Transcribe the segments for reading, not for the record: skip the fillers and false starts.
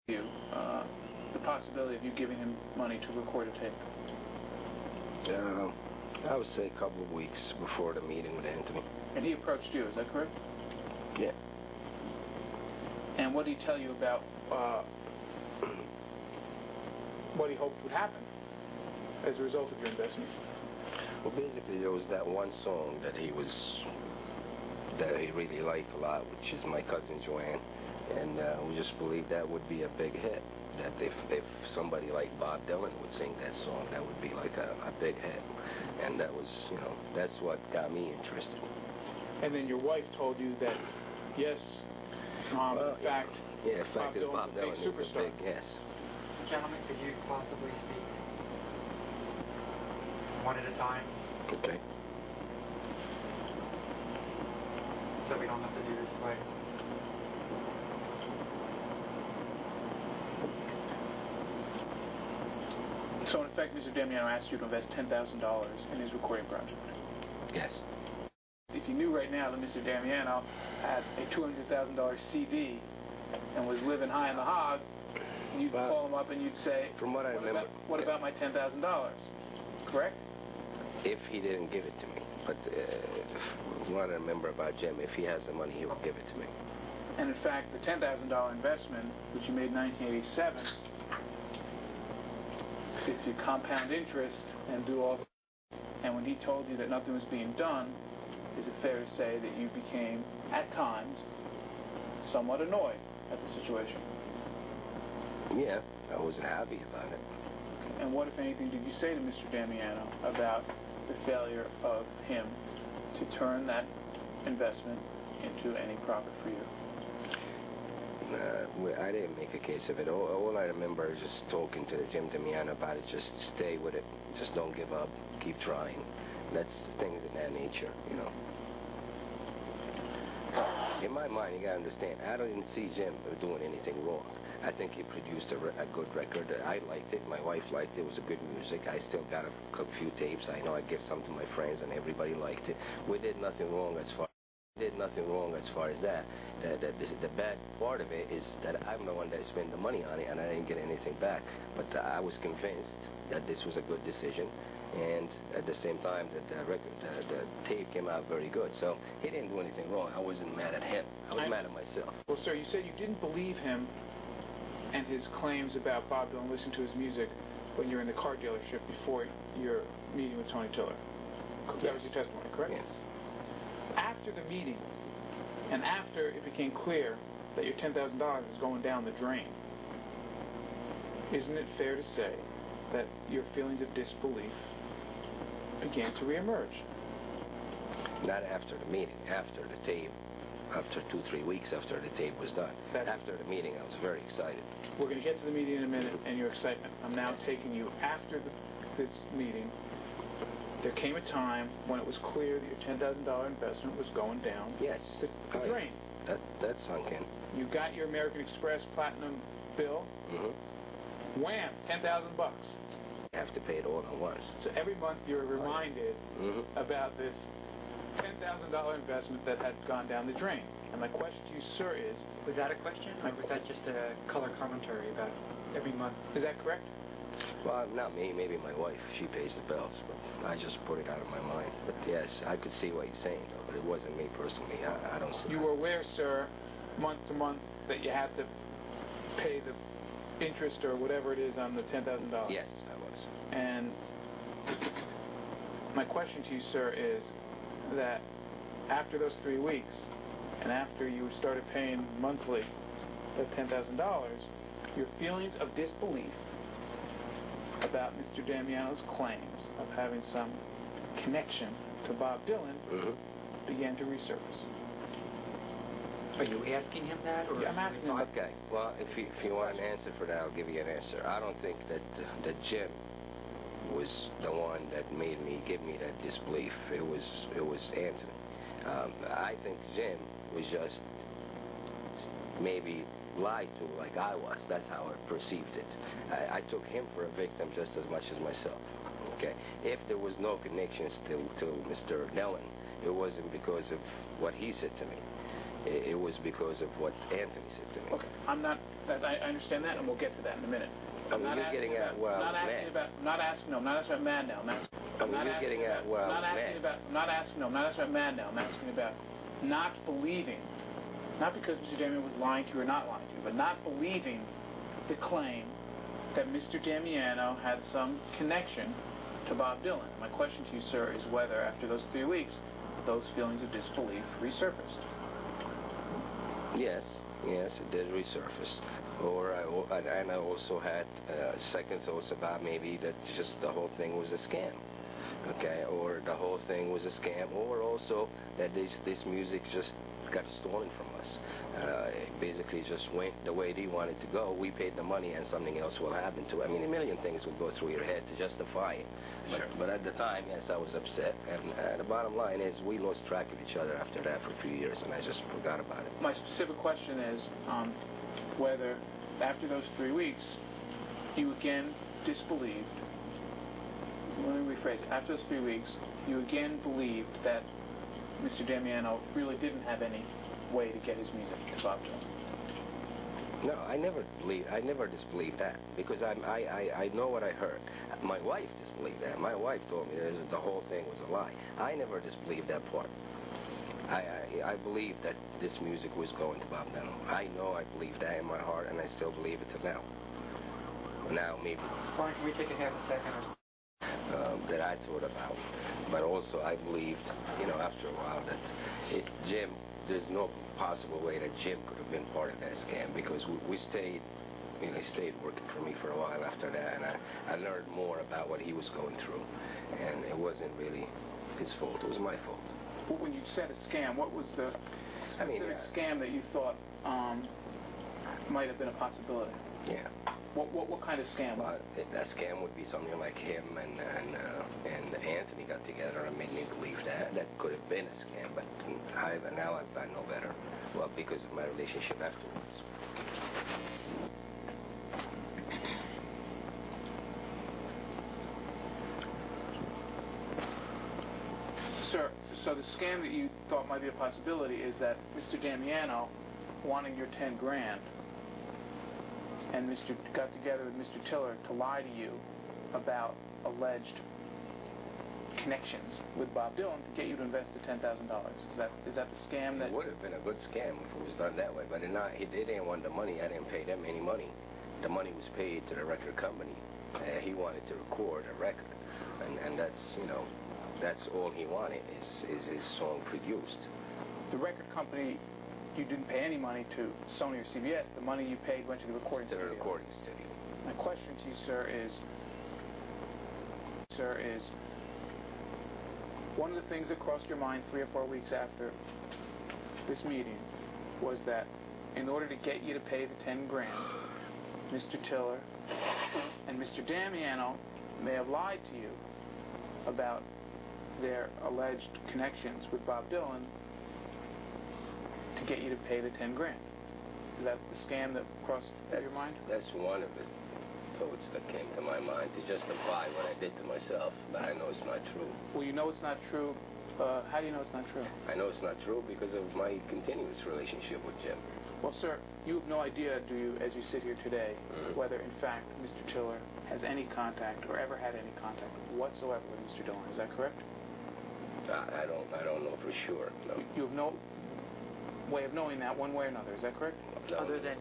you the possibility of you giving him money to record a tape? I would say a couple of weeks before the meeting with Anthony. And he approached you, is that correct? Yeah. And what did he tell you about what he hoped would happen as a result of your investment? Well, basically, there was that one song that he really liked a lot, which is My Cousin Joanne, and we just believed that would be a big hit. That if somebody like Bob Dylan would sing that song, that would be like a big hit. And that was, that's what got me interested. And then your wife told you that, yes, in fact, Bob Dylan is a big superstar. Yes. Gentlemen, could you possibly speak one at a time? Okay. So we don't have to do this twice. So in effect, Mr. Damiano asked you to invest $10,000 in his recording project. Yes. If you knew right now that Mr. Damiano had a $200,000 CD and was living high in the hog, you'd call him up and you'd say, from what I remember, what about my $10,000? Correct? If he didn't give it to me. But from what I remember about Jim, if he has the money, he will give it to me. And in fact, the $10,000 investment, which you made in 1987, if you compound interest and do all, and when he told you that nothing was being done, is it fair to say that you became, at times, somewhat annoyed at the situation? Yeah, I wasn't happy about it. And what, if anything, did you say to Mr. Damiano about the failure of him to turn that investment into any profit for you? I didn't make a case of it. All I remember is just talking to Jim Damiano about it. Just stay with it. Just don't give up. Keep trying. That's things in that nature, In my mind, you gotta understand, I didn't see Jim doing anything wrong. I think he produced a good record. I liked it. My wife liked it. It was a good music. I still got a few tapes. I know I gave some to my friends, and everybody liked it. We did nothing wrong as far as that. The bad part of it is that I'm the one that spent the money on it, and I didn't get anything back. But I was convinced that this was a good decision, and at the same time, that the tape came out very good. So he didn't do anything wrong. I wasn't mad at him. I was mad at myself. Well, sir, you said you didn't believe him and his claims about Bob Dylan, listening to his music when you were in the car dealership before your meeting with Tony Tiller. Yes. That was your testimony, correct? Yes. After the meeting, and after it became clear that your $10,000 was going down the drain, isn't it fair to say that your feelings of disbelief began to reemerge? Not after the meeting, after the tape, after 2-3 weeks after the tape was done. After the meeting, I was very excited. We're going to get to the meeting in a minute and your excitement. I'm now taking you after this meeting. There came a time when it was clear that your $10,000 investment was going down the drain. That sunk in. You got your American Express Platinum bill. Mm-hmm. Wham! $10,000. You have to pay it all at once. So every month you're reminded about this $10,000 investment that had gone down the drain. And my question to you, sir, is... Was that a question, or was that just a color commentary about every month? Is that correct? Well, not me. Maybe my wife. She pays the bills, but I just put it out of my mind. But yes, I could see what he's saying, though, but it wasn't me personally. I don't see. You were aware, sir, month to month, that you had to pay the interest or whatever it is on the $10,000? Yes, I was. And my question to you, sir, is that after those 3 weeks, and after you started paying monthly the $10,000, your feelings of disbelief about Mr. Damiano's claims of having some connection to Bob Dylan began to resurface. Are you asking him that? Or yeah, I'm asking him. Okay. Well, if you want an answer for that, I'll give you an answer. I don't think that Jim was the one that made me give me that disbelief. It was Anthony. I think Jim was just maybe lied to like I was. That's how I perceived it. I took him for a victim just as much as myself. Okay? If there was no connections to Mr. Nellen, it wasn't because of what he said to me. It was because of what Anthony said to me. Okay, I understand that, and we'll get to that in a minute. I'm not asking about I'm not asking about mad now. I'm asking about not believing, not because Mr. Damiano was lying to you or not lying to you, but not believing the claim that Mr. Damiano had some connection to Bob Dylan. My question to you, sir, is whether after those 3 weeks, those feelings of disbelief resurfaced. Yes, it did resurface. And I also had second thoughts about maybe that just the whole thing was a scam. Okay, or the whole thing was a scam, or also that this music just got stolen from us. It basically just went the way they wanted to go. We paid the money and something else will happen to it. I mean, a million things will go through your head to justify it. But at the time, yes, I was upset. And the bottom line is we lost track of each other after that for a few years, and I just forgot about it. My specific question is whether after those 3 weeks you again disbelieved. Let me rephrase it. After those 3 weeks, you again believed that Mr. Damiano really didn't have any way to get his music to Bob Dylan. No, I never disbelieved that, because I know what I heard. My wife disbelieved that. My wife told me that the whole thing was a lie. I never disbelieved that part. I believed that this music was going to Bob Dylan. I know I believed that in my heart, and I still believe it till now. Now, maybe... Brian, can we take a half a second? That I thought about. But also I believed, after a while that Jim, there's no possible way that Jim could have been part of that scam, because we stayed, he stayed working for me for a while after that, and I learned more about what he was going through, and it wasn't really his fault, it was my fault. When you said a scam, what was the specific scam that you thought might have been a possibility? Yeah. What kind of scam was it? That scam would be something like him and Anthony got together and made me believe that could have been a scam, but now I know better. Well, because of my relationship afterwards. Sir, so the scam that you thought might be a possibility is that Mr. Damiano wanting your 10 grand and got together with Mr. Tiller to lie to you about alleged connections with Bob Dylan to get you to invest the $10,000. Is that the scam that... It would have been a good scam if it was done that way, but they didn't want the money. I didn't pay them any money. The money was paid to the record company. He wanted to record a record, and that's, that's all he wanted is his song produced. The record company... You didn't pay any money to Sony or CBS. The money you paid went to the recording studio. To the recording studio. My question to you, sir, is one of the things that crossed your mind 3 or 4 weeks after this meeting was that in order to get you to pay the 10 grand, Mr. Tiller and Mr. Damiano may have lied to you about their alleged connections with Bob Dylan to get you to pay the 10 grand. Is that the scam that crossed your mind? That's one of the thoughts that came to my mind to justify what I did to myself, but I know it's not true. Well, you know it's not true. How do you know it's not true? I know it's not true because of my continuous relationship with Jim. Well, sir, you have no idea, do you, as you sit here today, whether in fact Mr. Tiller has any contact or ever had any contact whatsoever with Mr. Dylan. Is that correct? I don't know for sure. No. You have no way of knowing that one way or another. Is that correct? No, other than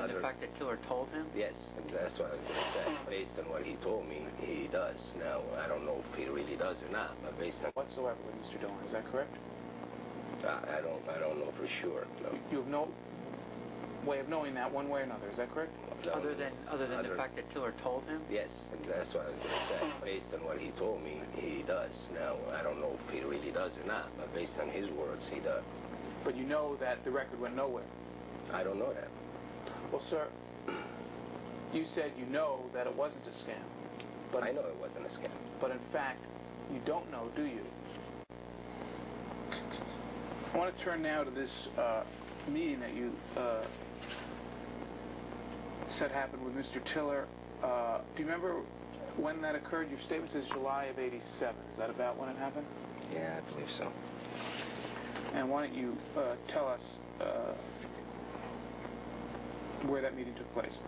the fact that Tiller told him? Yes, that's what I was going to say. Based on what he told me, he does. Now, I don't know if he really does or not, but based on whatsoever with Mr. Dylan. Is that correct? I don't know for sure. No. You have no way of knowing that one way or another. Is that correct? No. Other than the fact that Tiller told him? Yes, that's what I was going to say. Based on what he told me, he does. Now, I don't know if he really does or not, but based on his words, he does. But you know that the record went nowhere. I don't know that. Well, sir, you said you know that it wasn't a scam. But I know it wasn't a scam. But in fact, you don't know, do you? I want to turn now to this meeting that you said happened with Mr. Tiller. Do you remember when that occurred? Your statement says July of '87. Is that about when it happened? Yeah, I believe so. And why don't you tell us where that meeting took place?